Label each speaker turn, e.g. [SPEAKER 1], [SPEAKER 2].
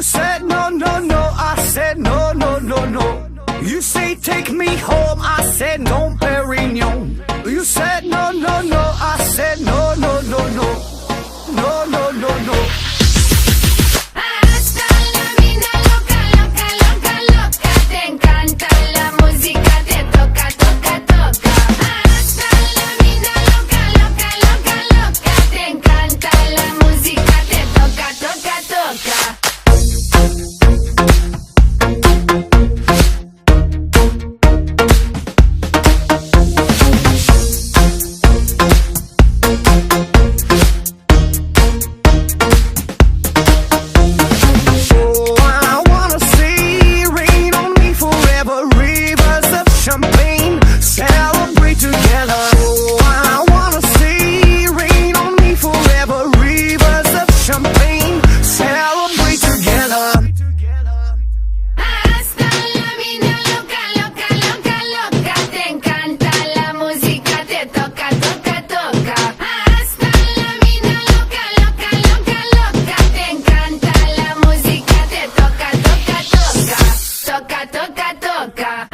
[SPEAKER 1] said no, no, no, I said no, no, no, no. You say take me home, I said no, Perignon. You said no, no, no, I said no, no, no, no. No, no, no, no.
[SPEAKER 2] Hasta la vida loca, loca, loca, loca. Te encanta la música, te toca, toca, toca. Hasta la vida loca, loca, loca, loca. Te encanta la música, te toca, toca, toca. Toca, toca, toca.